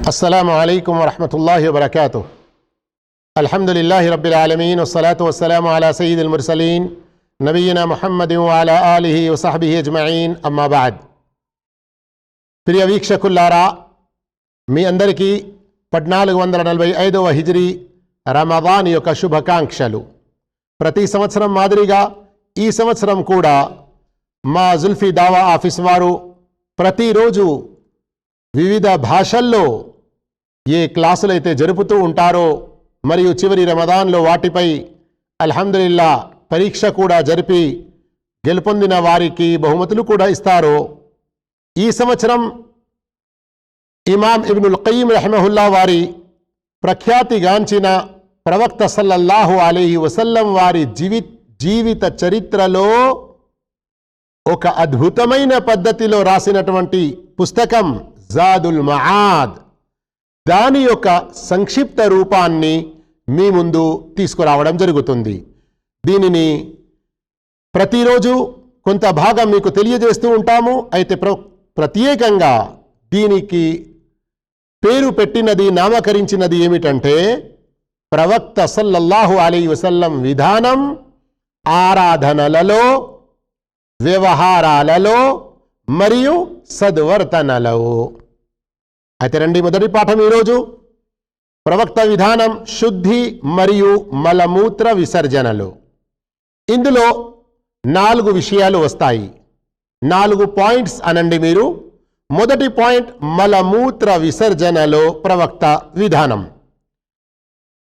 अस्सलामु अलैकुम वरहमतुल्लाहि वबरकातुह। अल्हम्दुलिल्लाहि रब्बिल आलमीन वस्सलातु वस्सलामु अला सय्यिदिल मुरसलीन नबिय्यिना मुहम्मदिन व अला आलिहि व सहबिहि अज्मईन अम्मा बाद। ప్రియ వీక్షకులారా, మీ అందరికీ 1445వ హిజ్రీ రమదాన్ యొక్క శుభాకాంక్షలు. ప్రతి సంవత్సరం మాదిరిగా ఈ సంవత్సరం కూడా మా జుల్ఫీ దావా ఆఫీస్ వారు ప్రతిరోజు వివిధ భాషల్లో ఏ క్లాసులైతే జరుపుతూ ఉంటారో మరియు చివరి రమదాన్లో వాటిపై అల్హమ్దులిల్లా పరీక్ష కూడా జరిపి గెలుపొందిన వారికి బహుమతులు కూడా ఇస్తారో, ఈ సంవత్సరం ఇమాం ఇబ్నుల్ ఖయ్యిమ్ రహిమహుల్లా వారి ప్రఖ్యాతిగాంచిన ప్రవక్త సల్లల్లాహు అలైహి వసల్లం వారి జీవిత చరిత్రలో ఒక అద్భుతమైన పద్ధతిలో రాసినటువంటి పుస్తకం జాదుల్ మఆద్, దాని యొక్క సంక్షిప్త రూపాన్ని మీ ముందు తీసుకురావడం జరుగుతుంది. దీనిని ప్రతిరోజు కొంత భాగం మీకు తెలియజేస్తూ ఉంటాము. అయితే ప్రత్యేకంగా దీనికి పేరు పెట్టినది, నామకరించినది ఏమిటంటే ప్రవక్త సల్లల్లాహు అలైహి వసల్లం విధానం, ఆరాధనలలో, వ్యవహారాలలో మరియు సద్వర్తనలో. అయితే రండి, మొదటి పాఠం ఈరోజు ప్రవక్త విధానం, శుద్ధి మరియు మలమూత్ర విసర్జనలు. ఇందులో 4 విషయాలు వస్తాయి. 4 పాయింట్స్ అనండి మీరు. మొదటి పాయింట్, మలమూత్ర విసర్జనలో ప్రవక్త విధానం.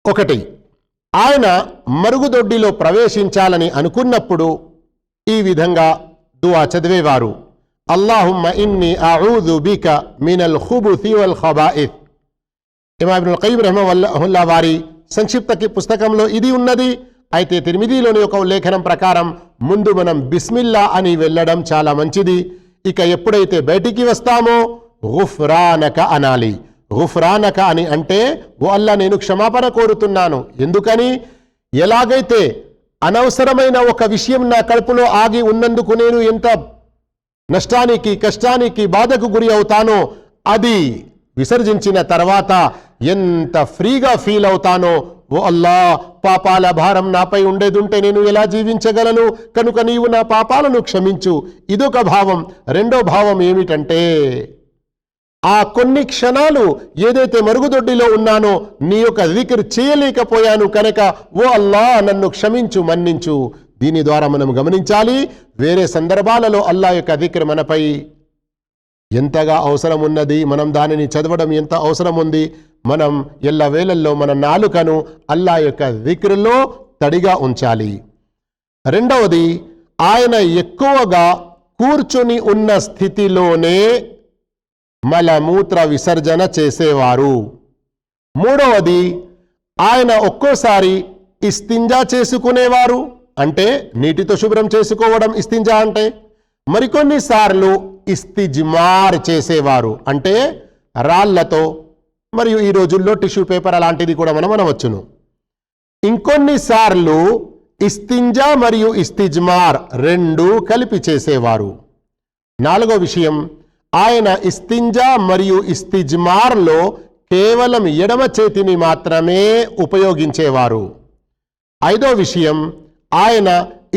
1, ఆయన మరుగుదొడ్డిలో ప్రవేశించాలని అనుకున్నప్పుడు ఈ విధంగా దుఆ చదివేవారు: అల్లాహుమ్మ ఇన్ని అఊజు బిక మినల్ ఖుబుసి వల్ ఖబాయిత్. ఇమాం ఇబ్నుల్ ఖయ్యిమ్ రహిమహుల్లా వారి సంక్షిప్త పుస్తకంలో ఇది ఉన్నది. అయితే తిర్మిదీలోని ఒక ఉల్లేఖనం ప్రకారం ముందు మనం బిస్మిల్లా అని వెళ్ళడం చాలా మంచిది. ఇక ఎప్పుడైతే బయటికి వస్తామో గుఫ్రానక అనాలి. గుఫ్రానక అని అంటే, ఓ అల్లా, నేను క్షమాపణ కోరుతున్నాను. ఎందుకని? ఎలాగైతే అనవసరమైన ఒక విషయం నా కడుపులో ఆగి ఉన్నందుకు నేను ఎంత నష్టానికి, కష్టానికి, బాధకు గురి అవుతానో, అది విసర్జించిన తర్వాత ఎంత ఫ్రీగా ఫీల్ అవుతానో, ఓ అల్లా, పాపాల భారం నాపై ఉండేదుంటే నేను ఎలా జీవించగలను? కనుక నీవు నా పాపాలను క్షమించు. ఇదొక భావం. రెండో భావం ఏమిటంటే, ఆ కొన్ని క్షణాలు ఏదైతే మరుగుదొడ్డిలో ఉన్నానో నీ యొక్క జిక్ర్ చేయలేకపోయాను కనుక ఓ అల్లా, నన్ను క్షమించు, మన్నించు. దీని ద్వారా మనం గమనించాలి, వేరే సందర్భాలలో అల్లా యొక్క జిక్ర్ మనపై ఎంతగా అవసరం ఉన్నది, మనం దానిని చదవడం ఎంత అవసరం ఉంది. మనం ఎల్లవేళల్లో మన నాలుకను అల్లా యొక్క జిక్ర్లో తడిగా ఉంచాలి. రెండవది, ఆయన ఎక్కువగా కూర్చొని ఉన్న స్థితిలోనే మలమూత్ర విసర్జన చేసేవారు. మూడవది, ఆయన ఒక్కోసారి ఇస్తింజా చేసుకునేవారు. అంటే నీటితో శుభ్రం చేసుకోవడం ఇస్తింజా అంటే. మరికొన్నిసార్లు ఇస్తిజ్మార్ చేసేవారు. అంటే రాళ్లతో, మరియు ఈ రోజుల్లో టిష్యూ పేపర్ అలాంటిది కూడా మనం అనవచ్చును. ఇంకొన్నిసార్లు ఇస్తింజా మరియు ఇస్తిజ్మార్ రెండూ కలిపి చేసేవారు. 4వ విషయం, ఆయన ఇస్తింజా మరియు ఇస్తిజ్మార్లో కేవలం ఎడమ చేతిని మాత్రమే ఉపయోగించేవారు. 5వ విషయం, ఆయన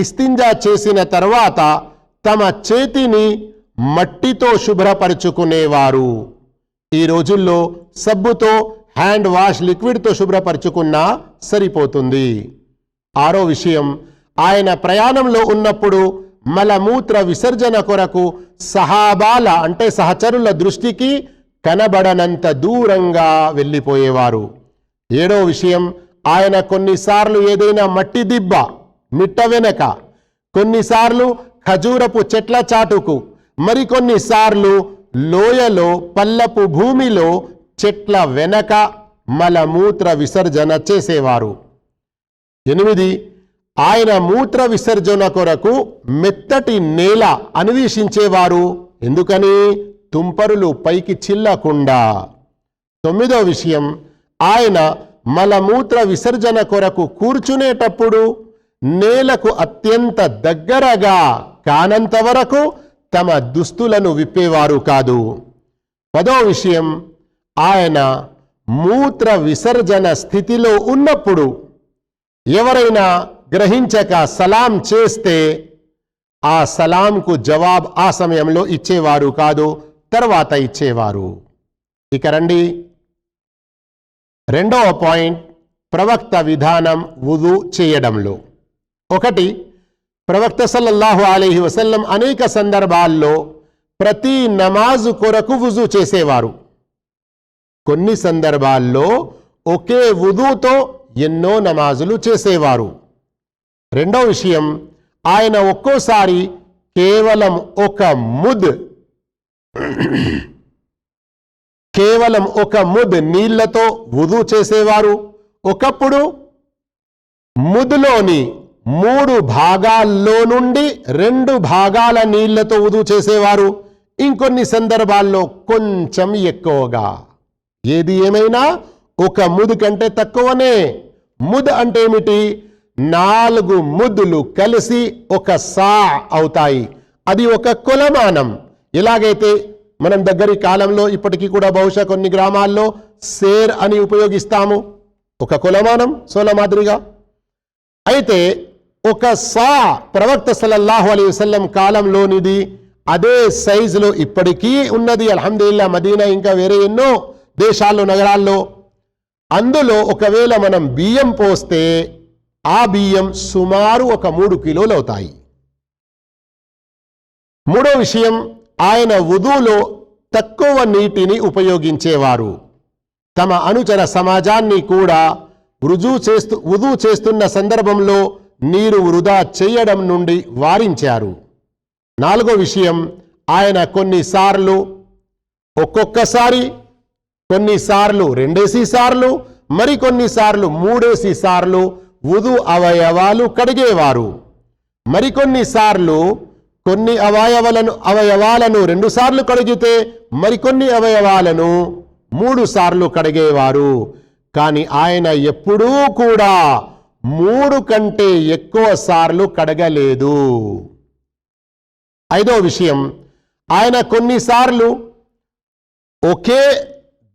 ఇస్తింజా చేసిన తర్వాత తమ చేతిని మట్టితో శుభ్రపరుచుకునేవారు. ఈ రోజుల్లో సబ్బుతో, హ్యాండ్ వాష్ లిక్విడ్తో శుభ్రపరుచుకున్నా సరిపోతుంది. 6వ విషయం, ఆయన ప్రయాణంలో ఉన్నప్పుడు మలమూత్ర విసర్జన కొరకు సహాబాల అంటే సహచరుల దృష్టికి కనబడనంత దూరంగా వెళ్ళిపోయేవారు. 7వ విషయం, ఆయన కొన్నిసార్లు ఏదైనా మట్టి దిబ్బ, మిట్ట వెనక, కొన్నిసార్లు ఖజూరపు చెట్ల చాటుకు, మరికొన్నిసార్లు లోయలో, పల్లపు భూమిలో చెట్ల వెనక మలమూత్ర విసర్జన చేసేవారు. 8, ఆయన మూత్ర విసర్జన కొరకు మెత్తటి నేల అన్వేషించేవారు. ఎందుకని? తుంపరులు పైకి చిల్లకుండా. 9వ విషయం, ఆయన మలమూత్ర విసర్జన కొరకు కూర్చునేటప్పుడు నేలకు అత్యంత దగ్గరగా కానంత వరకు తమ దుస్తులను విప్పేవారు కాదు. 10వ విషయం, ఆయన మూత్ర విసర్జన స్థితిలో ఉన్నప్పుడు ఎవరైనా గ్రహించక సలాం చేస్తే ఆ సలాంకు జవాబ్ ఆ సమయంలో ఇచ్చేవారు కాదు, తర్వాత ఇచ్చేవారు. ఇక రండి, రెండవ పాయింట్ ప్రవక్త విధానం వుదు చేయడంలో. ఒకటి, ప్రవక్త సల్లల్లాహు అలైహి వసల్లం అనేక సందర్భాల్లో ప్రతి నమాజు కొరకు వుజు చేసేవారు. కొన్ని సందర్భాల్లో ఒకే వుదుతో ఎన్నో నమాజులు చేసేవారు. రెండో విషయం, ఆయన ఒక్కోసారి కేవలం ఒక ముద్ నీళ్లతో వుదు చేసేవారు. ఒకప్పుడు ముద్లోని 3 భాగాల్లో నుండి 2 భాగాల నీళ్లతో వుదు చేసేవారు. ఇంకొన్ని సందర్భాల్లో కొంచెం ఎక్కువగా. ఏది ఏమైనా ఒక ముద్ కంటే తక్కువనే. ముద్ అంటే ఏమిటి? 4 ముద్దులు కలిసి ఒక సా అవుతాయి. అది ఒక కొలమానం. ఎలాగైతే మనం దగ్గరి కాలంలో ఇప్పటికీ కూడా బహుశా కొన్ని గ్రామాల్లో సేర్ అని ఉపయోగిస్తాము, ఒక కొలమానం సోల మాదిరిగా. అయితే ఒక సా ప్రవక్త సల్లల్లాహు అలైహి వసల్లం కాలంలోనిది అదే సైజులో ఇప్పటికీ ఉన్నది. అల్హమ్దులిల్లా, మదీనా ఇంకా వేరే ఎన్నో దేశాల్లో నగరాల్లో. అందులో ఒకవేళ మనం బియ్యం పోస్తే ఆ బియ్యం సుమారు ఒక 3 కిలోలు అవుతాయి. మూడో విషయం, ఆయన వుదులో తక్కువ నీటిని ఉపయోగించేవారు. తమ అనుచర సమాజాన్ని కూడా వుదు చేస్తున్న సందర్భంలో నీరు వృధా చేయడం నుండి వారించారు. నాలుగో విషయం, ఆయన ఒక్కొక్కసారి కొన్నిసార్లు 2 సార్లు మరికొన్నిసార్లు 3 సార్లు వుదు అవయవాలు కడిగేవారు. మరికొన్నిసార్లు కొన్ని అవయవాలను 2 సార్లు కడిగితే మరికొన్ని అవయవాలను 3 సార్లు కడిగేవారు. కానీ ఆయన ఎప్పుడూ కూడా 3 కంటే ఎక్కువ సార్లు కడగలేదు. ఐదో విషయం, ఆయన కొన్నిసార్లు ఒకే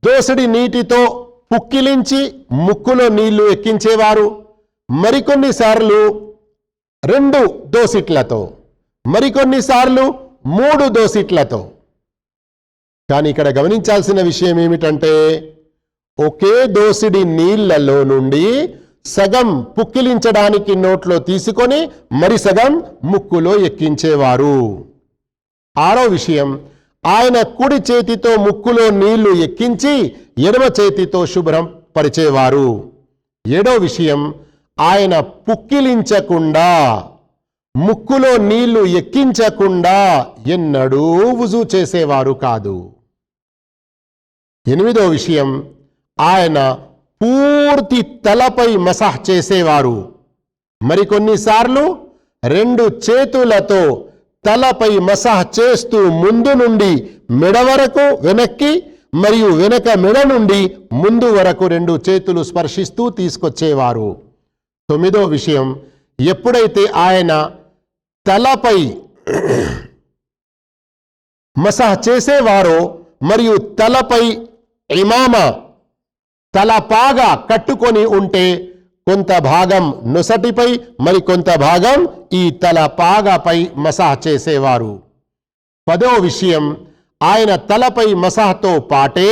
దోసడి నీటితో పుక్కిలించి ముక్కులో నీళ్లు ఎక్కించేవారు. మరికొన్నిసార్లు 2 దోసిట్లతో, మరికొన్నిసార్లు 3 దోసిట్లతో. కానీ ఇక్కడ గమనించాల్సిన విషయం ఏమిటంటే, ఒకే దోసిడి నీళ్లలో నుండి సగం పుక్కిలించడానికి నోట్లో తీసుకొని మరి సగం ముక్కులో ఎక్కించేవారు. ఆరో విషయం, ఆయన కుడి చేతితో ముక్కులో నీళ్లు ఎక్కించి ఎడమ చేతితో శుభ్రం పరిచేవారు. ఏడో విషయం, ఆయన పుక్కిలించకుండా ముక్కులో నీళ్లు ఎక్కించకుండా ఎన్నడూ వుజు చేసేవారు కాదు. ఎనిమిదో విషయం, ఆయన పూర్తి తలపై మసాహ్ చేసేవారు. మరికొన్నిసార్లు 2 చేతులతో తలపై మసాహ్ చేస్తూ ముందు నుండి మెడ వరకు వెనక్కి మరియు వెనక మెడ నుండి ముందు వరకు 2 చేతులు స్పర్శిస్తూ తీసుకొచ్చేవారు. 9వ విషయం, ఎప్పుడైతే ఆయన తలపై మసాహ్ చేసేవారో మరియు తలపై ఇమామా తలపాగా కట్టుకొని ఉంటే కొంత భాగం నొసటిపై మరి కొంత భాగం ఈ తలపాగపై మసాహ్ చేసేవారు. 10వ విషయం, ఆయన తలపై మసాహ్తో పాటే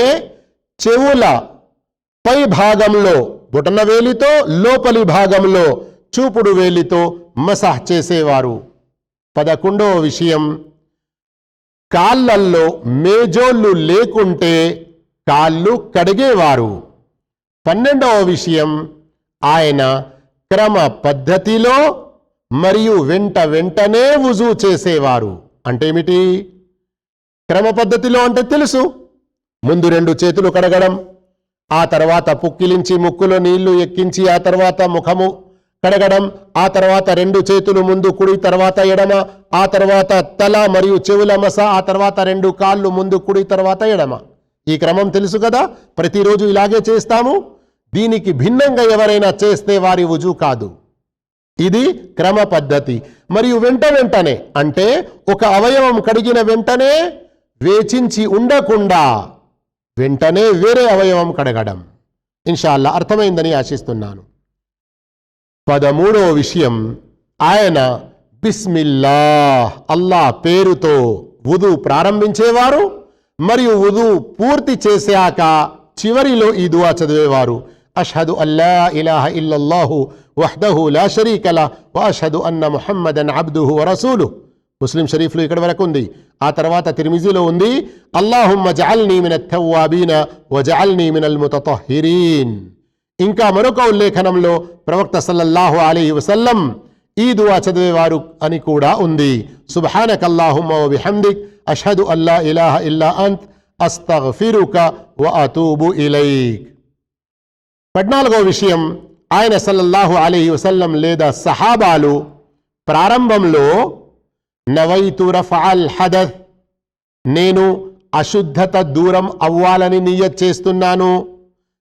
చెవుల పై భాగంలో బొటనవేలితో లోపలి భాగంలో చూపుడు వేలితో మసాహ్ చేసేవారు. 11వ విషయం, కాళ్ళల్లో మేజోళ్ళు లేకుంటే కాళ్ళు కడిగేవారు. 12వ విషయం, ఆయన క్రమ పద్ధతిలో మరియు వెంటనే వుజు చేసేవారు. అంటే ఏమిటి? క్రమ పద్ధతిలో అంటే తెలుసు. ముందు 2 చేతులు కడగడం, ఆ తర్వాత పుక్కిలించి ముక్కులో నీళ్లు ఎక్కించి ఆ తర్వాత ముఖము కడగడం, ఆ తర్వాత 2 చేతులు ముందు కుడి తర్వాత ఎడమ, ఆ తర్వాత తల మరియు చెవుల మస, ఆ తర్వాత 2 కాళ్ళు ముందు కుడి తర్వాత ఎడమ. ఈ క్రమం తెలుసు కదా, ప్రతిరోజు ఇలాగే చేస్తాము. దీనికి భిన్నంగా ఎవరైనా చేస్తే వారి వుజు కాదు. ఇది క్రమ పద్ధతి. మరియు వెంటనే అంటే ఒక అవయవం కడిగిన వెంటనే వేచించి ఉండకుండా వెంటనే వేరే అవయవం కడగడం. ఇన్షాల్లా అర్థమైందని ఆశిస్తున్నాను. 13వ విషయం, ఆయన బిస్మిల్లాహ్ అల్లాహ్ పేరుతో వుదు ప్రారంభించేవారు మరియు వుదు పూర్తి చేశాక చివరిలో ఈ దుఆ చదివేవారు. అష్హదు అల్లా ఇలాహ ఇల్లల్లాహు వహ్దహు లా షరీక లహ్ వ అష్హదు అన్న ముహమ్మదన్ అబ్దుహు వ రసూలుహు. ముస్లిం షరీఫ్లో ఇక్కడ వరకు ఉంది. ఆ తర్వాత తిర్మిజీలో ఉంది, అల్లాహుమ్మ జఅల్నీ మినత్ తవ్వాబీన వ జఅల్నీ మినల్ ముతతహ్హిరీన్. ఇంకా మరొక ఉల్లేఖనంలో ప్రవక్త సల్లల్లాహు అలైహి వసల్లం ఈ దుఆ చదివేవారు అని కూడా ఉంది. సుబ్హానకల్లాహుమ్మ వ బిహమ్దిక్ అష్హదు అల్లా ఇలాహ ఇల్లా అంత్ అస్తగ్ఫిరుక వ అతూబు ఇలైక్. 14వ విషయం, ఆయన సల్లల్లాహు అలైహి వసల్లం లేదా సహాబాలు ప్రారంభంలో నవైతు రఫఅల్ హదత్, నేను అశుద్ధత దూరం అవ్వాలని నియత్ చేస్తున్నాను,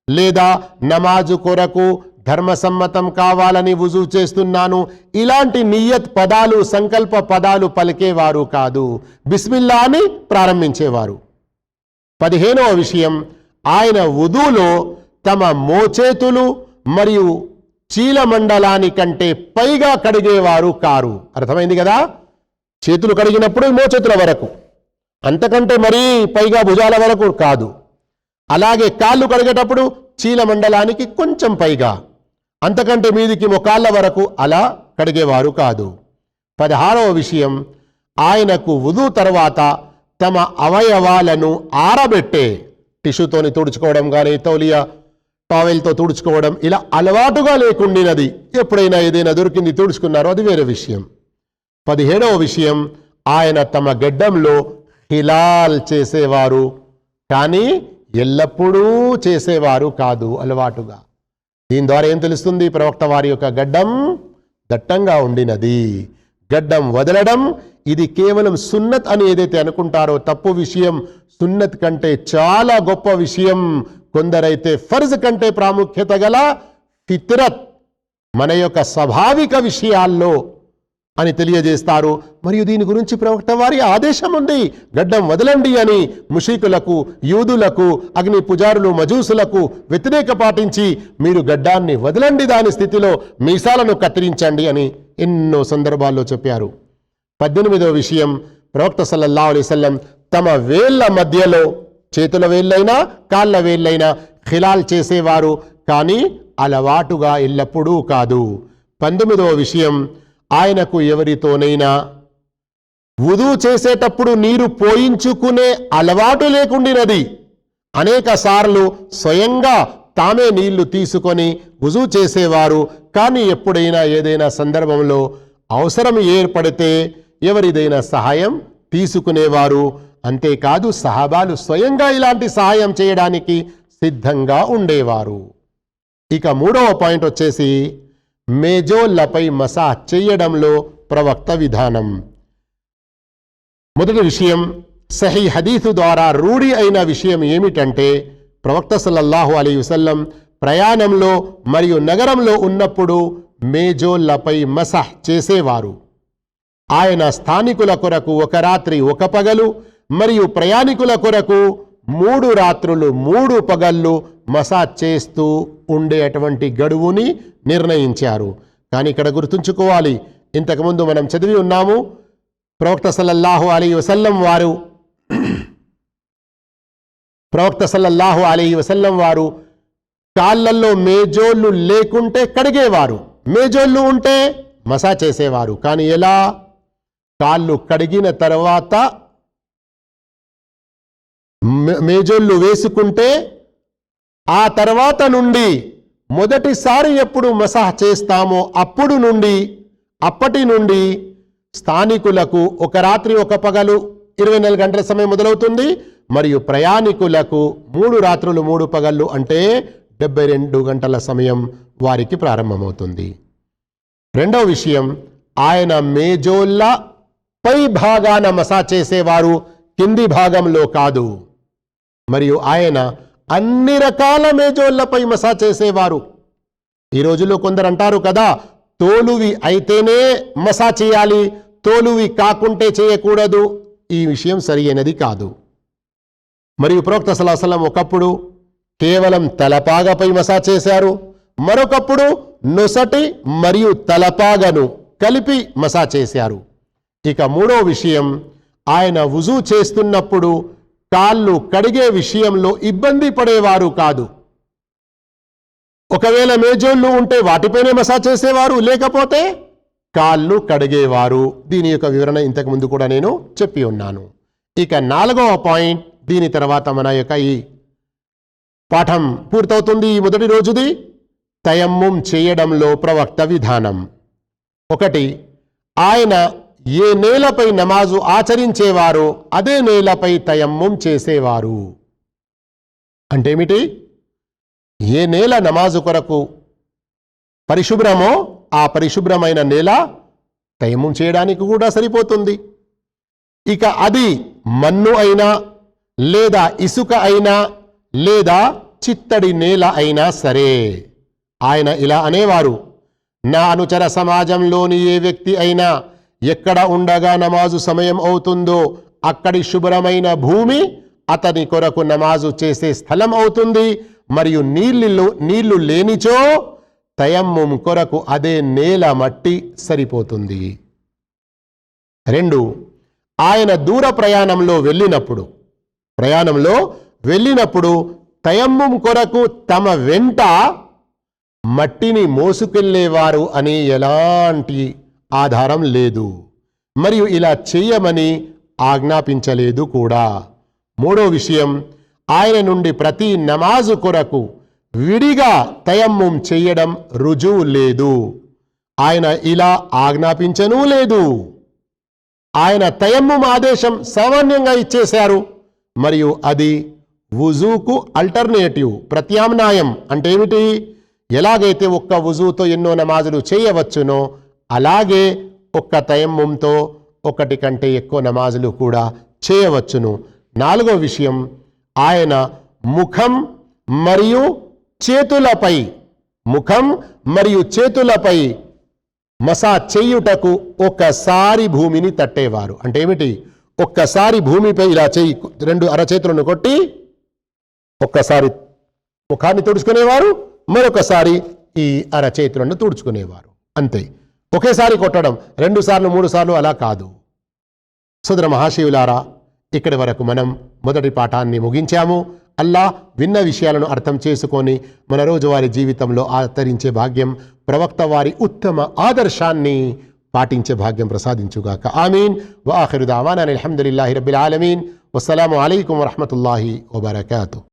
లేదా నమాజు కొరకు ధర్మసమ్మతం కావాలని వుజూ చేస్తున్నాను, ఇలాంటి నియత్ పదాలు సంకల్ప పదాలు పలికేవారు కాదు. బిస్మిల్లా అని ప్రారంభించేవారు. 15వ విషయం, ఆయన వుదూలో తమ మోచేతులు మరియు చీలమండలానికంటే పైగా కడిగేవారు కారు. అర్థమైంది కదా? చేతులు కడిగినప్పుడు మోచేతుల వరకు, అంతకంటే మరీ పైగా భుజాల వరకు కాదు. అలాగే కాళ్ళు కడిగేటప్పుడు చీలమండలానికి కొంచెం పైగా, అంతకంటే మీదికి మోకాళ్ళ వరకు అలా కడిగేవారు కాదు. 16వ విషయం, ఆయనకు వుదు తర్వాత తమ అవయవాలను ఆరబెట్టే టిష్యూతోని తుడుచుకోవడం కానీ తౌలియా టావెల్తో తుడుచుకోవడం ఇలా అలవాటుగా లేకుండినది. ఎప్పుడైనా ఏదైనా దొరికింది తుడుచుకున్నారో అది వేరే విషయం. 17వ విషయం, ఆయన తమ గడ్డంలో హిలాల్ చేసేవారు, కానీ ఎల్లప్పుడూ చేసేవారు కాదు, అలవాటుగా. దీని ద్వారా ఏం తెలుస్తుంది? ప్రవక్త వారి యొక్క గడ్డం దట్టంగా ఉండినది. గడ్డం వదలడం ఇది కేవలం సున్నత్ అని ఏదైతే అనుకుంటారో తప్పు విషయం. సున్నత్ కంటే చాలా గొప్ప విషయం. కొందరైతే ఫర్జ్ కంటే ప్రాముఖ్యత గల ఫిత్రత్, మన యొక్క స్వాభావిక విషయాల్లో అని తెలియజేస్తారు. మరియు దీని గురించి ప్రవక్త వారి ఆదేశం ఉంది, గడ్డం వదలండి అని. ముషికులకు, యూదులకు, అగ్ని పుజారులు, మజూసులకు వ్యతిరేక పాటించి మీరు గడ్డాన్ని వదలండి, దాని స్థితిలో మీసాలను కత్తిరించండి అని ఎన్నో సందర్భాల్లో చెప్పారు. 18వ విషయం, ప్రవక్త సల్లల్లాహు అలైహి వసల్లం తమ వేళ్ల మధ్యలో, చేతుల వేళ్ళైనా కాళ్ళ వేళ్ళైనా ఖిలాల్ చేసేవారు, కానీ అలవాటుగా ఎల్లప్పుడూ కాదు. 19వ విషయం, ఆయనకు ఎవరితోనైనా వుదు చేసేటప్పుడు నీరు పోయించుకునే అలవాటు లేకుండినది. అనేక సార్లు స్వయంగా తామే నీళ్లు తీసుకొని వుజూ చేసేవారు, కానీ ఎప్పుడైనా ఏదైనా సందర్భంలో అవసరం ఏర్పడితే ఎవరిదైనా సహాయం తీసుకునేవారు. అంతేకాదు సహాబాలు స్వయంగా ఇలాంటి సహాయం చేయడానికి సిద్ధంగా ఉండేవారు. ఇక 3వ పాయింట్ వచ్చేసి మేజోళ్లపై మసాహ్ చేయడంలో ప్రవక్త విధానం. మొదటి విషయం, సహీ హదీసు ద్వారా రూఢి అయిన విషయం ఏమిటంటే ప్రవక్త సల్లల్లాహు అలైహి వసల్లం ప్రయాణంలో మరియు నగరంలో ఉన్నప్పుడు మేజోళ్లపై మసాహ్ చేసేవారు. ఆయన స్థానికుల కొరకు 1 రాత్రి 1 పగలు మరియు ప్రయాణికుల కొరకు 3 రాత్రులు 3 పగళ్ళు మసాజ్ చేస్తూ ఉండేటువంటి గడువుని నిర్ణయించారు. కానీ ఇక్కడ గుర్తుంచుకోవాలి, ఇంతకుముందు మనం చదివి ఉన్నాము, ప్రవక్త సల్లల్లాహు అలైహి వసల్లం వారు కాళ్ళల్లో మేజోళ్ళు లేకుంటే కడిగేవారు, మేజోళ్ళు ఉంటే మసాజ్ చేసేవారు. కానీ ఎలా? కాళ్ళు కడిగిన తర్వాత మేజోళ్ళు వేసుకుంటే ఆ తర్వాత నుండి మొదటిసారి ఎప్పుడు మసాహ్ చేస్తామో అప్పటి నుండి స్థానికులకు 1 రాత్రి 1 పగలు 24 గంటల సమయం మొదలవుతుంది. మరియు ప్రయాణికులకు 3 రాత్రులు 3 పగళ్ళు అంటే 72 గంటల సమయం వారికి ప్రారంభమవుతుంది. రెండవ విషయం, ఆయన మేజోళ్ళ పై భాగాన మసాజ్ చేసేవారు, కింది భాగంలో కాదు. మరియు ఆయన అన్ని రకాల మేజోళ్లపై మసాజ్ చేసేవారు. ఈ రోజుల్లో కొందరు అంటారు కదా, తోలువి అయితేనే మసాజ్ చేయాలి, తోలువి కాకుంటే చేయకూడదు. ఈ విషయం సరి అయినది కాదు. మరియు ప్రవక్త సల్లల్లాహు అలైహి వసల్లం ఒకప్పుడు కేవలం తలపాగపై మసాజ్ చేశారు, మరొకప్పుడు నొసటి మరియు తలపాగను కలిపి మసాజ్ చేశారు. ఇక మూడో విషయం, ఆయన వుజూ చేస్తున్నప్పుడు కాళ్ళు కడిగే విషయంలో ఇబ్బంది పడేవారు కాదు. ఒకవేళ మేజోళ్ళు ఉంటే వాటిపైనే మసాజ్ చేసేవారు, లేకపోతే కాళ్ళు కడిగేవారు. దీని యొక్క వివరణ ఇంతకు ముందు కూడా నేను చెప్పి ఉన్నాను. ఇక 4వ పాయింట్, దీని తర్వాత మన యొక్క ఈ పాఠం పూర్తవుతుంది. ఈ మొదటి రోజుది తయమ్ముం చేయడంలో ప్రవక్త విధానం. 1, ఆయన ఏ నేలపై నమాజు ఆచరించేవారో అదే నేలపై తయమ్ముం చేసేవారు. అంటే ఏమిటి? ఏ నేల నమాజు కొరకు పరిశుభ్రమో ఆ పరిశుభ్రమైన నేల తయమ్ముం చేయడానికి కూడా సరిపోతుంది. ఇక అది మన్ను అయినా లేదా ఇసుక అయినా లేదా చిత్తడి నేల అయినా సరే, ఆయన ఇలా అనేవారు, నా అనుచర సమాజంలోని ఏ వ్యక్తి అయినా ఎక్కడ ఉండగా నమాజు సమయం అవుతుందో అక్కడి శుభ్రమైన భూమి అతని కొరకు నమాజు చేసే స్థలం అవుతుంది, మరియు నీళ్లు లేనిచో తయమ్ముం కొరకు అదే నేల మట్టి సరిపోతుంది. 2, ఆయన దూర ప్రయాణంలో వెళ్ళినప్పుడు తయమ్ముం కొరకు తమ వెంట మట్టిని మోసుకెళ్లేవారు అని ఎలాంటి ఆధారం లేదు, మరియు ఇలా చెయ్యమని ఆజ్ఞాపించలేదు కూడా. 3వ విషయం, ఆయన నుండి ప్రతి నమాజు కొరకు విడిగా తయమ్ముం చెయ్యడం రుజువు లేదు, ఆయన ఇలా ఆజ్ఞాపించనూ లేదు. ఆయన తయమ్ముం ఆదేశం సామాన్యంగా ఇచ్చేశారు, మరియు అది వుజూకు అల్టర్నేటివ్, ప్రత్యామ్నాయం. అంటే ఏమిటి? ఎలాగైతే ఒక్క వుజూతో ఎన్నో నమాజులు చేయవచ్చునో అలాగే ఒక్క తయమ్ముంతో 1 కంటే ఎక్కువ నమాజులు కూడా చేయవచ్చును. 4వ విషయం, ఆయన ముఖం మరియు చేతులపై మసాజ్ చేయుటకు ఒకసారి భూమిని తట్టేవారు. అంటే ఏమిటి? ఒక్కసారి భూమిపై ఇలా చేయి 2 అరచేతులను కొట్టి ఒక్కసారి ముఖాన్ని తుడుచుకునేవారు, మరొకసారి ఈ అరచేతులను తుడుచుకునేవారు. అంతే. ఒకేసారి కొట్టడం 2 సార్లు 3 సార్లు అలా కాదు. సోదర మహాశివులారా, ఇక్కడి వరకు మనం మొదటి పాఠాన్ని ముగించాము. అల్లాహ్ విన్న విషయాలను అర్థం చేసుకొని మన రోజువారీ జీవితంలో ఆచరించే భాగ్యం, ప్రవక్త వారి ఉత్తమ ఆదర్శాన్ని పాటించే భాగ్యం ప్రసాదించుగాక. ఆమీన్. వ ఆఖిరు దావానా అల్హమ్దులిల్లాహి రబ్బిల్ ఆలమీన్. వస్సలాము అలైకుం వరహ్మతుల్లాహి వబరకాతుహు.